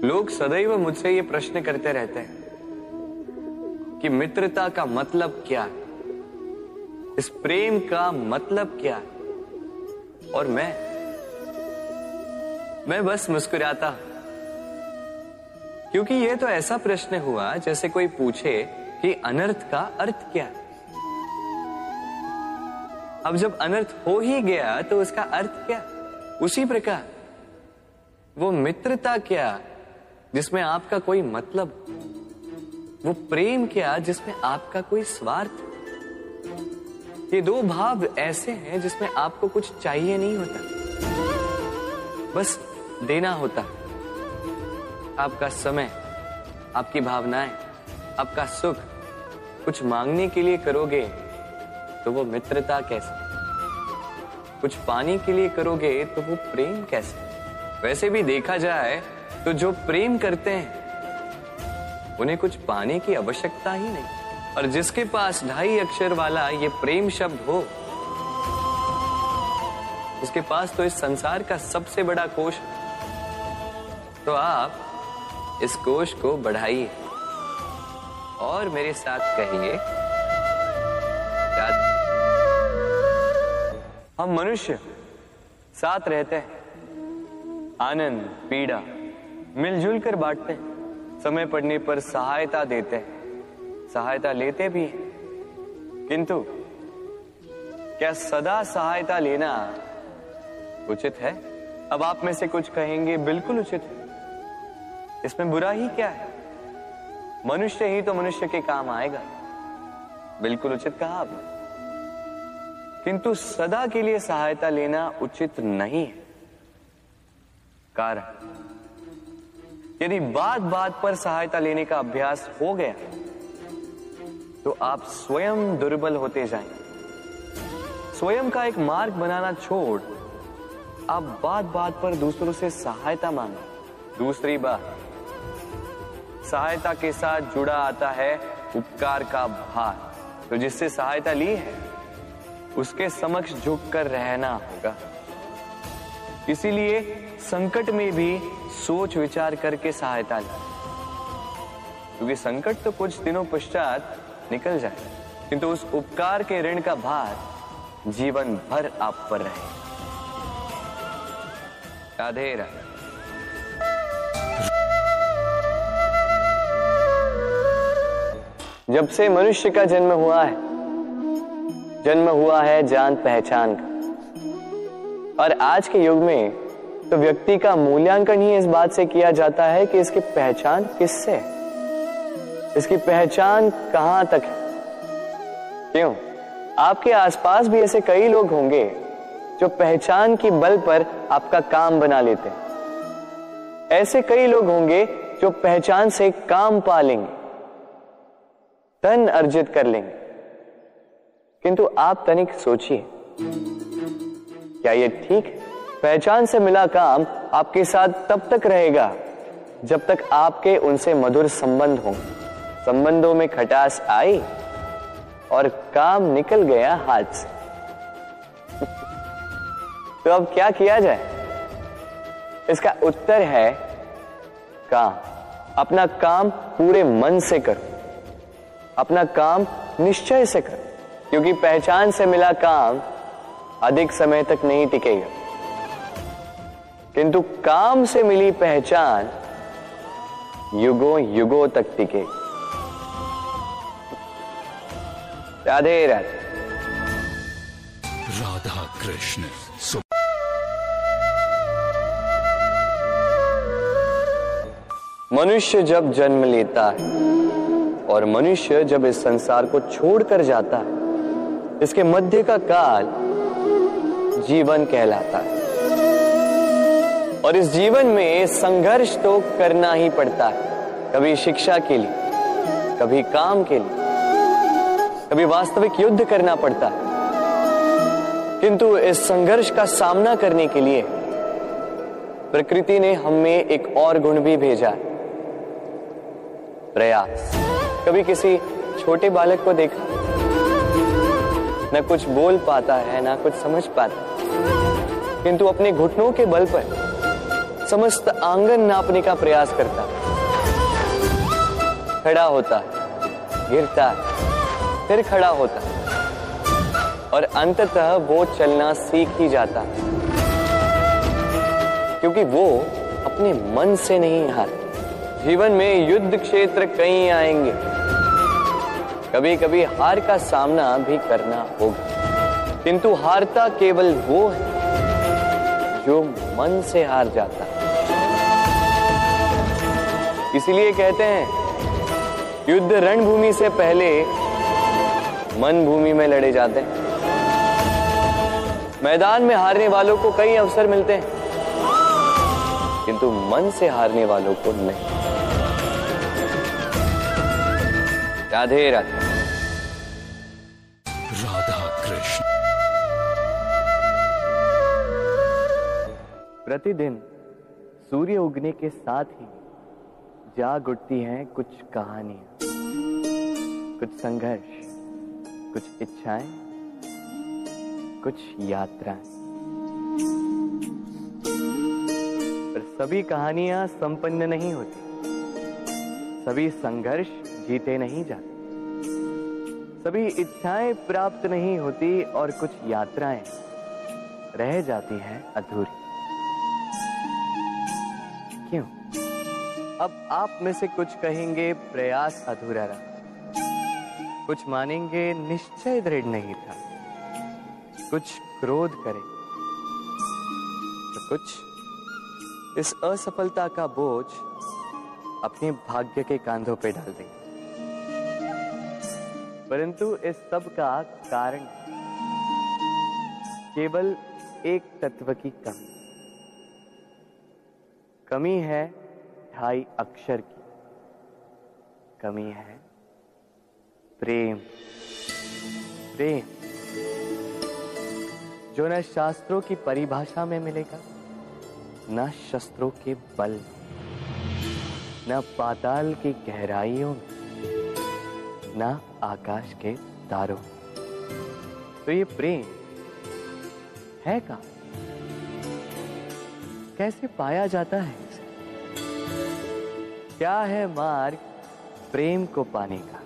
लोग सदैव मुझसे ये प्रश्न करते रहते हैं कि मित्रता का मतलब क्या है, इस प्रेम का मतलब क्या है। और मैं बस मुस्कुराता हूं, क्योंकि ये तो ऐसा प्रश्न हुआ जैसे कोई पूछे कि अनर्थ का अर्थ क्या है। अब जब अनर्थ हो ही गया तो उसका अर्थ क्या? उसी प्रकार वो मित्रता क्या जिसमें आपका कोई मतलब, वो प्रेम क्या जिसमें आपका कोई स्वार्थ। ये दो भाव ऐसे हैं जिसमें आपको कुछ चाहिए नहीं होता, बस देना होता। आपका समय, आपकी भावनाएं, आपका सुख कुछ मांगने के लिए करोगे तो वो मित्रता कैसे? कुछ पाने के लिए करोगे तो वो प्रेम कैसे? वैसे भी देखा जाए तो जो प्रेम करते हैं उन्हें कुछ पाने की आवश्यकता ही नहीं। और जिसके पास 2.5 अक्षर वाला ये प्रेम शब्द हो, उसके पास तो इस संसार का सबसे बड़ा कोश है। तो आप इस कोश को बढ़ाइए और मेरे साथ कहिए, हम मनुष्य साथ रहते हैं, आनंद पीड़ा मिलजुल कर बांटते हैं, समय पड़ने पर सहायता देते हैं, सहायता लेते भी हैं। किंतु क्या सदा सहायता लेना उचित है? अब आप में से कुछ कहेंगे बिल्कुल उचित है, इसमें बुरा ही क्या है, मनुष्य ही तो मनुष्य के काम आएगा। बिल्कुल उचित कहा आपने, किंतु सदा के लिए सहायता लेना उचित नहीं है। कारण, यदि बात बात पर सहायता लेने का अभ्यास हो गया तो आप स्वयं दुर्बल होते जाएंगे। स्वयं का एक मार्ग बनाना छोड़ आप बात बात पर दूसरों से सहायता मांगे। दूसरी बात, सहायता के साथ जुड़ा आता है उपकार का भार, तो जिससे सहायता ली है उसके समक्ष झुककर रहना होगा। इसीलिए संकट में भी सोच विचार करके सहायता लें, क्योंकि संकट तो कुछ दिनों पश्चात निकल जाए, किंतु उस उपकार के ऋण का भार जीवन भर आप पर रहे। राधे राधे। जब से मनुष्य का जन्म हुआ है जान पहचान का। और आज के युग में तो व्यक्ति का मूल्यांकन ही इस बात से किया जाता है कि इसकी पहचान किससे है, इसकी पहचान कहां तक है। क्यों? आपके आसपास भी ऐसे कई लोग होंगे जो पहचान की बल पर आपका काम बना लेते हैं। ऐसे कई लोग होंगे जो पहचान से काम पा लेंगे, धन अर्जित कर लेंगे। किंतु आप तनिक सोचिए, क्या ये ठीक है? पहचान से मिला काम आपके साथ तब तक रहेगा जब तक आपके उनसे मधुर संबंध हों। संबंधों में खटास आई और काम निकल गया हाथ से। तो अब क्या किया जाए? इसका उत्तर है काम। अपना काम पूरे मन से करो, अपना काम निश्चय से करो, क्योंकि पहचान से मिला काम अधिक समय तक नहीं टिकेगा, किंतु काम से मिली पहचान युगों युगों तक टिकेगी। राधे राधे। राधा कृष्ण। मनुष्य जब जन्म लेता है और मनुष्य जब इस संसार को छोड़कर जाता है, इसके मध्य का काल जीवन कहलाता है। और इस जीवन में संघर्ष तो करना ही पड़ता है, कभी शिक्षा के लिए, कभी काम के लिए, कभी वास्तविक युद्ध करना पड़ता है। किंतु इस संघर्ष का सामना करने के लिए प्रकृति ने हमें एक और गुण भी भेजा, प्रयास। कभी किसी छोटे बालक को देखा, न कुछ बोल पाता है, ना कुछ समझ पाता, किंतु अपने घुटनों के बल पर समस्त आंगन नापने का प्रयास करता है। खड़ा होता है, गिरता है, फिर खड़ा होता है और अंततः वो चलना सीख ही जाता है, क्योंकि वो अपने मन से नहीं हार। जीवन में युद्ध क्षेत्र कई आएंगे, कभी कभी हार का सामना भी करना होगा, किंतु हारता केवल वो है जो मन से हार जाता है। इसीलिए कहते हैं युद्ध रणभूमि से पहले मन भूमि में लड़े जाते हैं। मैदान में हारने वालों को कई अवसर मिलते हैं, किंतु मन से हारने वालों को नहीं। राधे राधे। राधा कृष्ण। प्रतिदिन सूर्य उगने के साथ ही जाग उठती हैं कुछ कहानियां, कुछ संघर्ष, कुछ इच्छाएं, कुछ यात्राएं। पर सभी कहानियां संपन्न नहीं होती, सभी संघर्ष जीते नहीं जाते, सभी इच्छाएं प्राप्त नहीं होती और कुछ यात्राएं रह जाती हैं अधूरी। क्यों? अब आप में से कुछ कहेंगे प्रयास अधूरा रहा, कुछ मानेंगे निश्चय दृढ़ नहीं था, कुछ क्रोध करें, तो कुछ इस असफलता का बोझ अपने भाग्य के कांधों पे डाल देंगे। परंतु इस सब का कारण केवल एक तत्व की कमी। कमी है 2.5 अक्षर की, कमी है प्रेम। प्रेम जो न शास्त्रों की परिभाषा में मिलेगा, न शस्त्रों के बल, न पाताल की गहराइयों में, न आकाश के तारों। तो ये प्रेम है कहाँ? कैसे पाया जाता है इसे? क्या है मार्ग प्रेम को पाने का?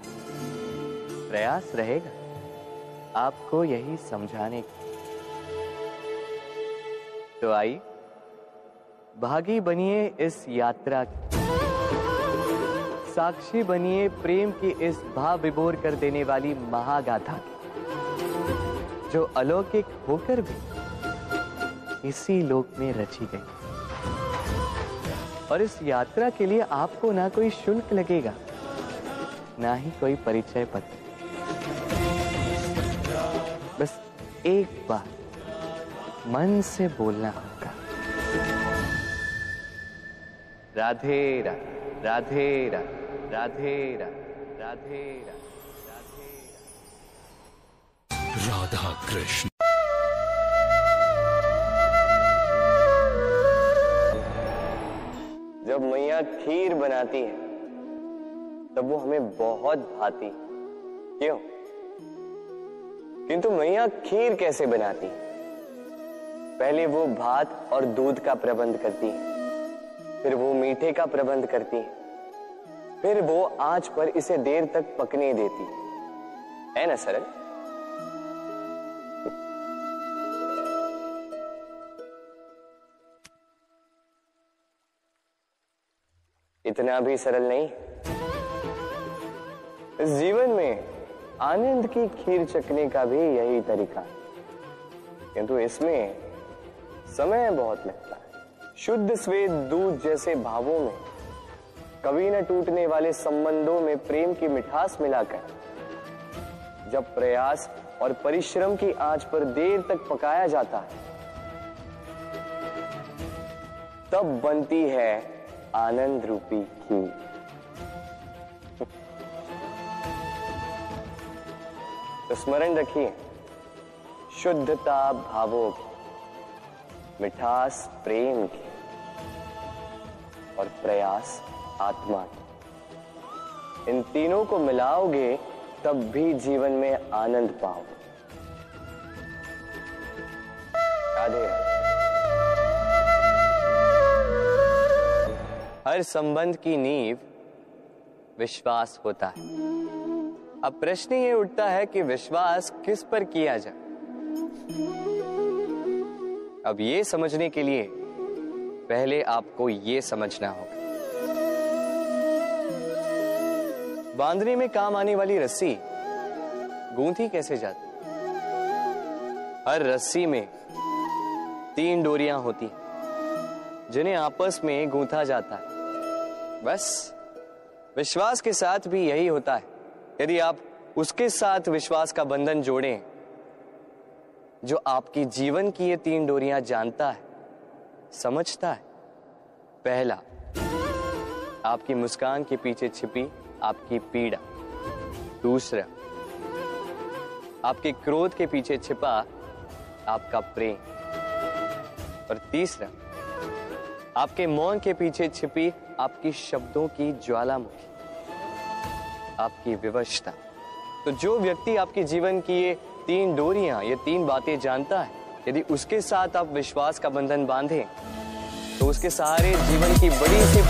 प्रयास रहेगा आपको यही समझाने का। तो आई भागी बनिए इस यात्रा की, साक्षी बनिए प्रेम की इस भाव विभोर कर देने वाली महागाथा की, जो अलौकिक होकर भी इसी लोक में रची गई। और इस यात्रा के लिए आपको ना कोई शुल्क लगेगा, ना ही कोई परिचय पत्र। बस एक बार मन से बोलना होगा, राधे राधे, राधे राधे, राधे राधे, राधे राधे, राधे राधा कृष्ण। जब मैया खीर बनाती है तब वो हमें बहुत भाती। क्यों? किंतु मैया खीर कैसे बनाती है? पहले वो भात और दूध का प्रबंध करती है, फिर वो मीठे का प्रबंध करती है, फिर वो आंच पर इसे देर तक पकने देती है ना सरल? इतना भी सरल नहीं। इस जीवन में आनंद की खीर चखने का भी यही तरीका है, किंतु इसमें समय बहुत लगता है। शुद्ध श्वेत दूध जैसे भावों में, कभी न टूटने वाले संबंधों में प्रेम की मिठास मिलाकर जब प्रयास और परिश्रम की आंच पर देर तक पकाया जाता है, तब बनती है आनंद रूपी खीर। तो स्मरण रखिए, शुद्धता भावों की, मिठास प्रेम की और प्रयास आत्मा की, इन तीनों को मिलाओगे तब भी जीवन में आनंद पाओगे। राधे राधे। हर संबंध की नींव विश्वास होता है। अब प्रश्न ये उठता है कि विश्वास किस पर किया जाए। अब ये समझने के लिए पहले आपको ये समझना होगा, बांधने में काम आने वाली रस्सी गूंथी कैसे जाती। हर रस्सी में 3 डोरियां होती जिन्हें आपस में गूंथा जाता है। बस विश्वास के साथ भी यही होता है। यदि आप उसके साथ विश्वास का बंधन जोड़ें जो आपकी जीवन की ये 3 डोरियां जानता है, समझता है। पहला, आपकी मुस्कान के पीछे छिपी आपकी पीड़ा। दूसरा, आपके क्रोध के पीछे छिपा आपका प्रेम। और तीसरा, आपके मौन के पीछे छिपी आपकी शब्दों की ज्वालामुखी, आपकी विवशता। तो जो व्यक्ति आपके जीवन की ये 3 डोरियां, ये 3 बातें जानता है, यदि उसके साथ आप विश्वास का बंधन बांधें तो उसके सहारे जीवन की बड़ी सी